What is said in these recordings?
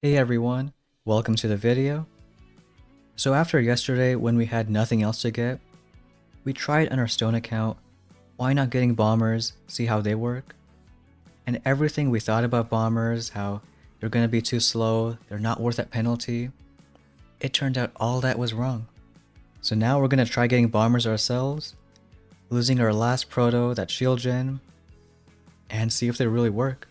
Hey everyone, welcome to the video. So after yesterday when we had nothing else to get, we tried on our stone account, why not getting bombers, see how they work. And everything we thought about bombers, how they're gonna be too slow, they're not worth that penalty, it turned out all that was wrong. So now we're gonna try getting bombers ourselves, losing our last proto, that shield gen, and see if they really work.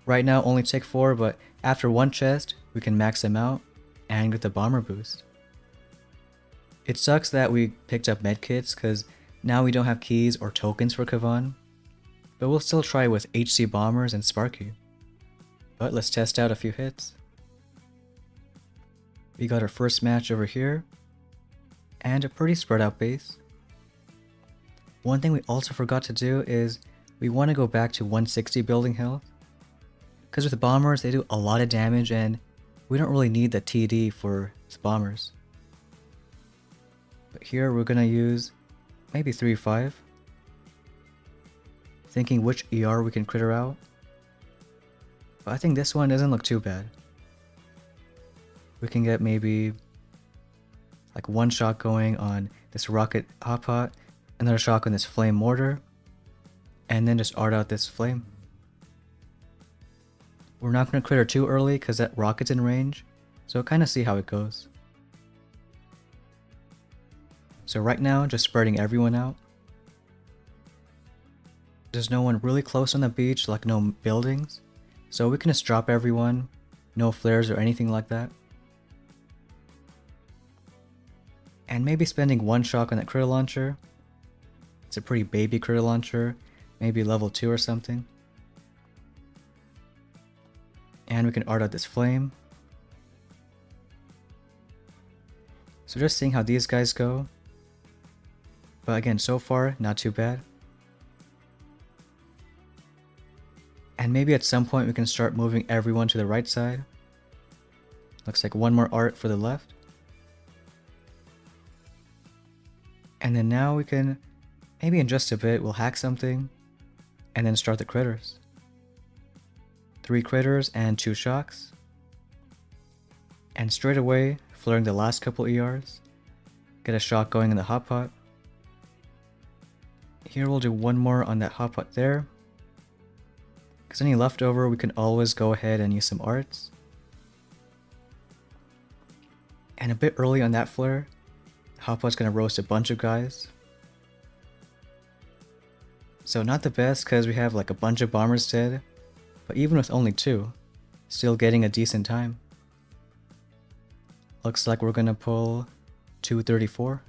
Right now only take 4, but after one chest, we can max them out and get the bomber boost. It sucks that we picked up medkits because now we don't have keys or tokens for Kavan, but we'll still try with HC bombers and Sparky. But let's test out a few hits. We got our first match over here, and a pretty spread out base. One thing we also forgot to do is we want to go back to 160 building health, because with the bombers they do a lot of damage and we don't really need the TD for bombers. But here we're gonna use maybe 3-5, thinking which ER we can critter out. But I think this one doesn't look too bad. We can get maybe like one shot going on this rocket hot pot, another shot on this flame mortar, and then just art out this flame. We're not going to critter too early because that rocket's in range, so kind of see how it goes. So right now, just spreading everyone out. There's no one really close on the beach, like no buildings, so we can just drop everyone, no flares or anything like that. And maybe spending one shot on that critter launcher. It's a pretty baby critter launcher, maybe level 2 or something. And we can art out this flame. So just seeing how these guys go. But again, so far, not too bad. And maybe at some point we can start moving everyone to the right side. Looks like one more art for the left. And then now we can, maybe in just a bit, we'll hack something and then start the critters. 3 critters and 2 shocks. And straight away, flaring the last couple ERs. Get a shock going in the hot pot. Here we'll do one more on that hot pot there. Because any leftover, we can always go ahead and use some arts. And a bit early on that flare, hot pot's gonna roast a bunch of guys. So not the best because we have like a bunch of bombers dead. But even with only 2, still getting a decent time. Looks like we're gonna pull 234.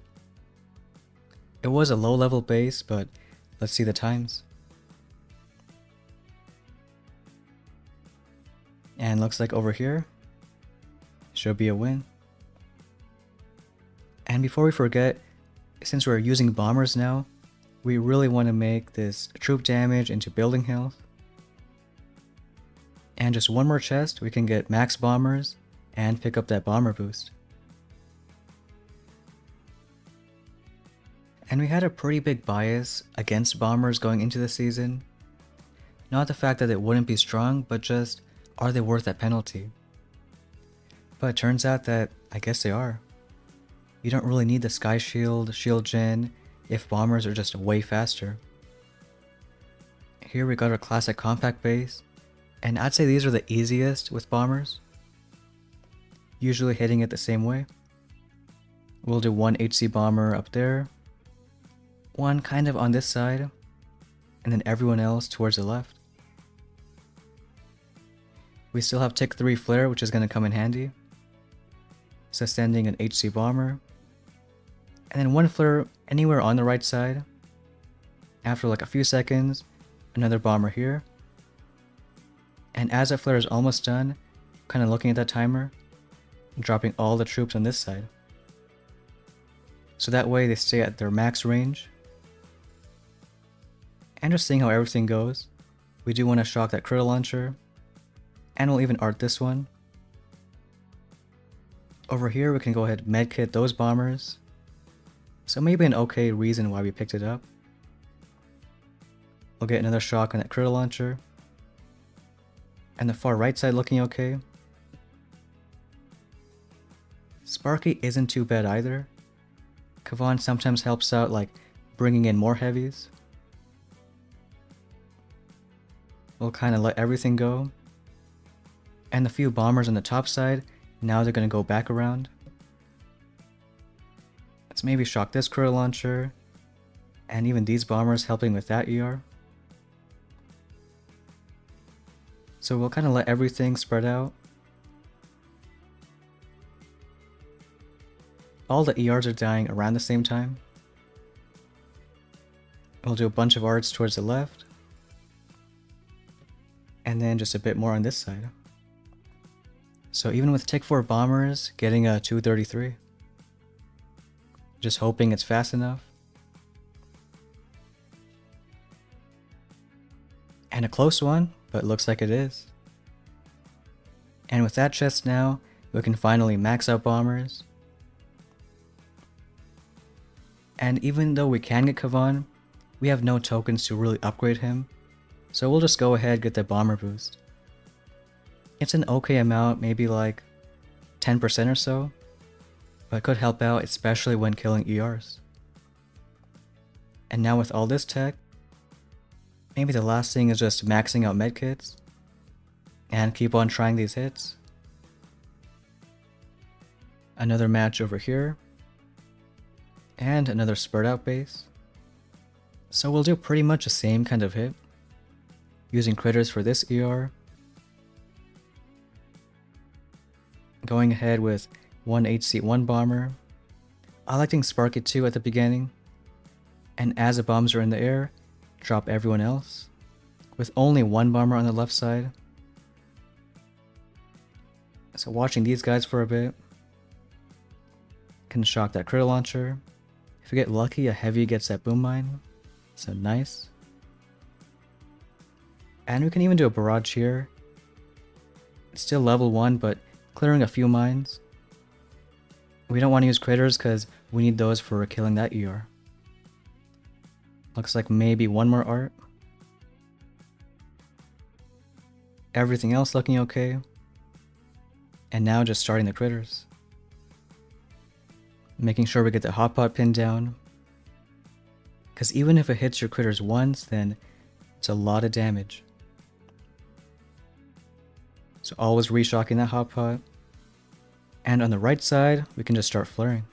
It was a low level base, but let's see the times. And looks like over here, should be a win. And before we forget, since we're using bombers now, we really want to make this troop damage into building health. And just one more chest, we can get max bombers and pick up that bomber boost. And we had a pretty big bias against bombers going into the season. Not the fact that it wouldn't be strong, but just, are they worth that penalty? But it turns out that I guess they are. You don't really need the sky shield, shield gen, if bombers are just way faster. Here we got our classic compact base. And I'd say these are the easiest with bombers. Usually hitting it the same way. We'll do one HC bomber up there. One kind of on this side. And then everyone else towards the left. We still have tick 3 flare, which is going to come in handy. So sending an HC bomber. And then one flare anywhere on the right side. After like a few seconds, another bomber here. And as that flare is almost done, kind of looking at that timer, dropping all the troops on this side. So that way they stay at their max range. And just seeing how everything goes, we do want to shock that critter launcher. And we'll even art this one. Over here we can go ahead and medkit those bombers. So maybe an okay reason why we picked it up. We'll get another shock on that critter launcher. And the far right side looking okay. Sparky isn't too bad either. Kavan sometimes helps out, like bringing in more heavies. We'll kind of let everything go. And the few bombers on the top side, now they're going to go back around. Let's maybe shock this critter launcher. And even these bombers helping with that ER. So we'll kind of let everything spread out. All the ERs are dying around the same time. We'll do a bunch of arts towards the left. And then just a bit more on this side. So even with Tick 4 bombers getting a 233. Just hoping it's fast enough. And a close one, but looks like it is. And with that chest now, we can finally max out bombers. And even though we can get Kavan, we have no tokens to really upgrade him. So we'll just go ahead get the bomber boost. It's an okay amount, maybe like 10% or so. But could help out, especially when killing ERs. And now with all this tech, maybe the last thing is just maxing out medkits. And keep on trying these hits. Another match over here. And another spurt out base. So we'll do pretty much the same kind of hit. Using critters for this ER. Going ahead with one HC1 bomber. Electing Sparky 2 at the beginning. And as the bombs are in the air, drop everyone else. With only one bomber on the left side. So watching these guys for a bit. Can shock that critter launcher. If we get lucky, a heavy gets that boom mine. So nice. And we can even do a barrage here. It's still level 1, but clearing a few mines. We don't want to use critters because we need those for killing that ER. Looks like maybe one more art. Everything else looking okay. And now just starting the critters. Making sure we get the hot pot pinned down. Because even if it hits your critters once, then it's a lot of damage. So always reshocking that hot pot. And on the right side, we can just start flaring.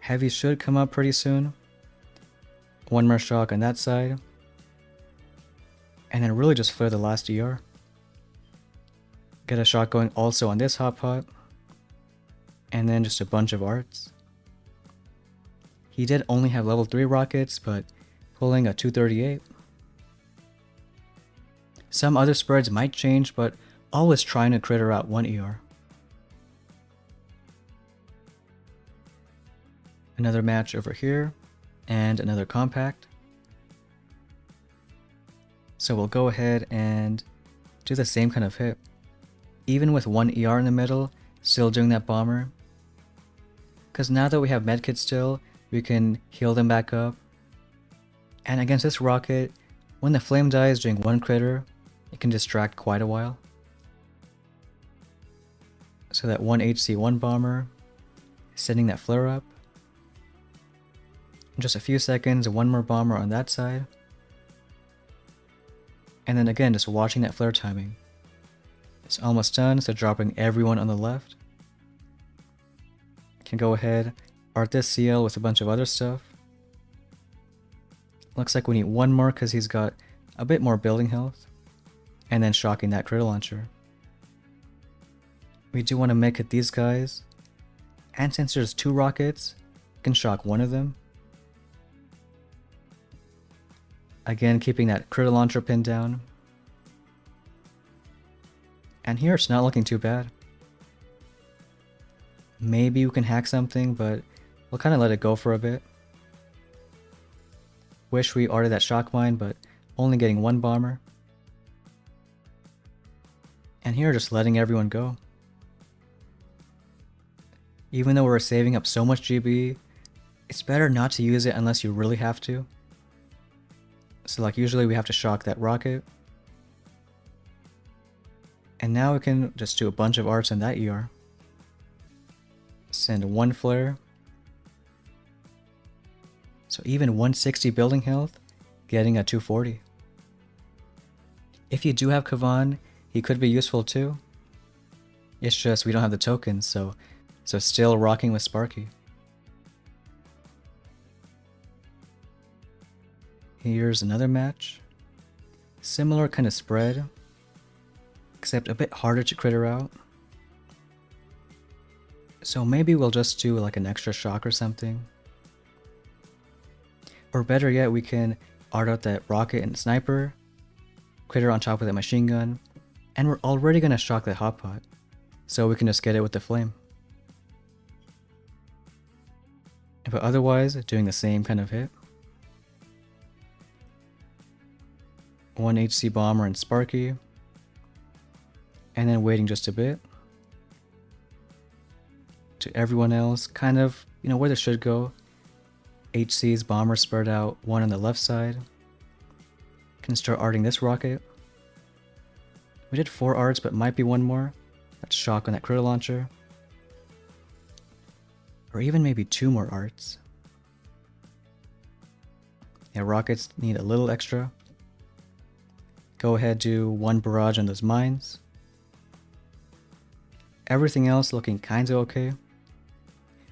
Heavy should come up pretty soon. One more shock on that side. And then really just flare the last ER. Get a shot going also on this hot pot. And then just a bunch of arts. He did only have level 3 rockets, but pulling a 238. Some other spreads might change, but always trying to critter out one ER. Another match over here, and another compact. So we'll go ahead and do the same kind of hit. Even with one ER in the middle, still doing that bomber. Because now that we have medkits still, we can heal them back up. And against this rocket, when the flame dies during one critter, it can distract quite a while. So that one HC1 bomber, sending that flare up. In just a few seconds, one more bomber on that side. And then again, just watching that flare timing. It's almost done, so dropping everyone on the left. Can go ahead, art this CL with a bunch of other stuff. Looks like we need one more because he's got a bit more building health. And then shocking that critter launcher. We do want to make it these guys. And since there's 2 rockets, we can shock one of them. Again, keeping that critter launcher pinned down. And here it's not looking too bad. Maybe we can hack something, but we'll kind of let it go for a bit. Wish we arted that shock mine, but only getting one bomber. And here just letting everyone go. Even though we're saving up so much GB, it's better not to use it unless you really have to. So like usually we have to shock that rocket. And now we can just do a bunch of arts in that ER. Send one flare. So even 160 building health, getting a 240. If you do have Kavan, he could be useful too. It's just we don't have the tokens, so still rocking with Sparky. Here's another match. Similar kind of spread, except a bit harder to critter out. So maybe we'll just do like an extra shock or something. Or better yet, we can art out that rocket and sniper, critter on top of that machine gun, and we're already gonna shock that hot pot. So we can just get it with the flame. But otherwise, doing the same kind of hit. 1 HC bomber and Sparky. And then waiting just a bit. To everyone else, kind of, where they should go. HC's bomber spread out, one on the left side. Can start arting this rocket. We did 4 arts, but might be one more. That's shock on that critter launcher. Or even maybe 2 more arts. Yeah, rockets need a little extra. Go ahead, do 1 barrage on those mines. Everything else looking kinda okay.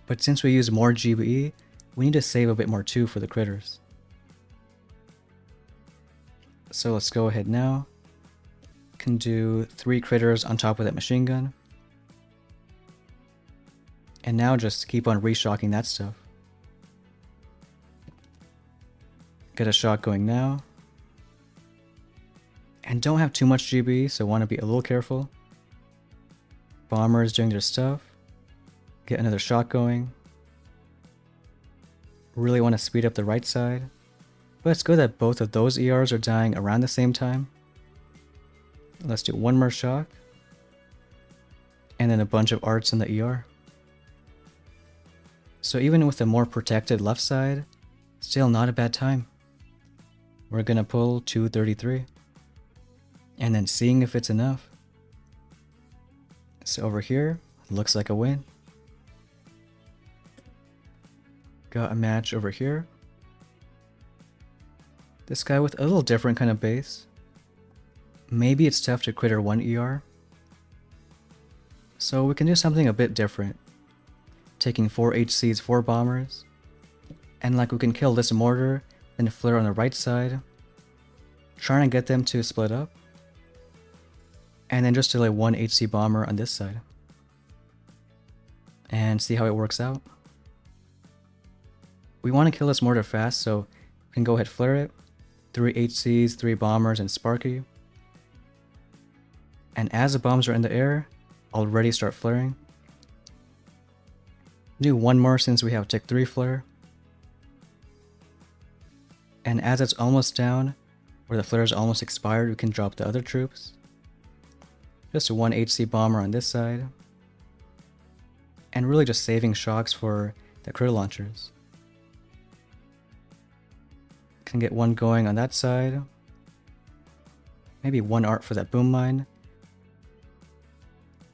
But since we use more GBE, we need to save a bit more too for the critters. So let's go ahead now. Can do 3 critters on top of that machine gun. And now just keep on reshocking that stuff. Get a shot going now. And don't have too much GB, so want to be a little careful. Bombers doing their stuff. Get another shot going. Really want to speed up the right side. But it's good that both of those ERs are dying around the same time. Let's do 1 more shock. And then a bunch of arts in the ER. So even with a more protected left side, still not a bad time. We're gonna pull 233. And then seeing if it's enough. So over here, looks like a win. Got a match over here. This guy with a little different kind of base. Maybe it's tough to critter 1 ER. So we can do something a bit different. Taking 4 HCs, 4 bombers. And like we can kill this mortar, then flare on the right side. Trying to get them to split up. And then just delay 1 HC bomber on this side. And see how it works out. We want to kill this mortar fast, so we can go ahead flare it. 3 HCs, 3 bombers, and Sparky. And as the bombs are in the air, already start flaring. Do 1 more since we have tick 3 flare. And as it's almost down, where the flare is almost expired, we can drop the other troops. Just 1 HC bomber on this side. And really just saving shocks for the critter launchers. Can get 1 going on that side. Maybe 1 art for that boom mine.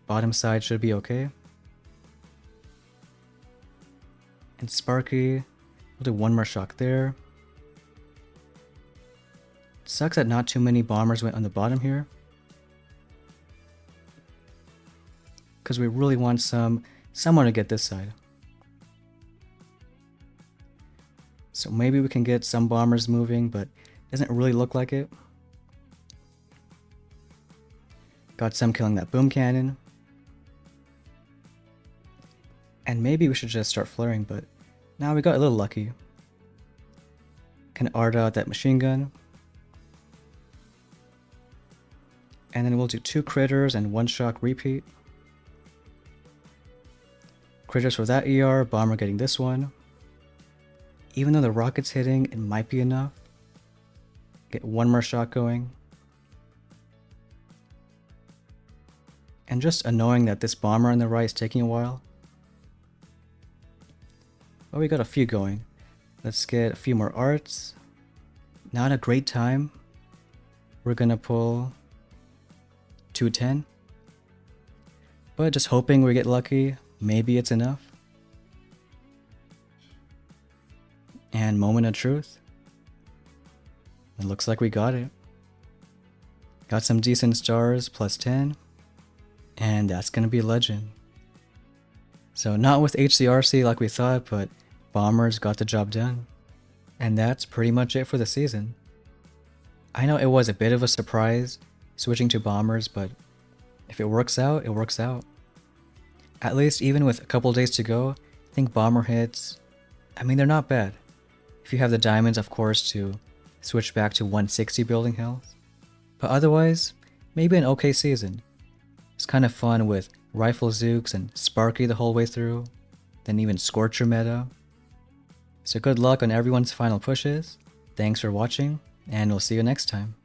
Bottom side should be okay. And Sparky, we'll do 1 more shock there. Sucks that not too many bombers went on the bottom here. Because we really want someone to get this side. So maybe we can get some bombers moving, but doesn't really look like it. Got some killing that boom cannon. And maybe we should just start flaring, but now we got a little lucky. Can art out that machine gun. And then we'll do 2 critters and 1 shock repeat. Critters for that ER, bomber getting this one. Even though the rocket's hitting, it might be enough. Get 1 more shot going. And just annoying that this bomber on the right is taking a while. Well, we got a few going. Let's get a few more arts. Not a great time. We're gonna pull 210. But just hoping we get lucky. Maybe it's enough. And moment of truth. It looks like we got it. Got some decent stars, plus 10. And that's gonna be legend. So not with HCRC like we thought, but Bombers got the job done. And that's pretty much it for the season. I know it was a bit of a surprise switching to Bombers, but if it works out, it works out. At least even with a couple days to go, I think Bomber hits, I mean they're not bad. If you have the diamonds, of course, to switch back to 160 building health. But otherwise, maybe an okay season. It's kind of fun with Rifle Zooks and Sparky the whole way through, then even Scorcher meta. So good luck on everyone's final pushes, thanks for watching, and we'll see you next time.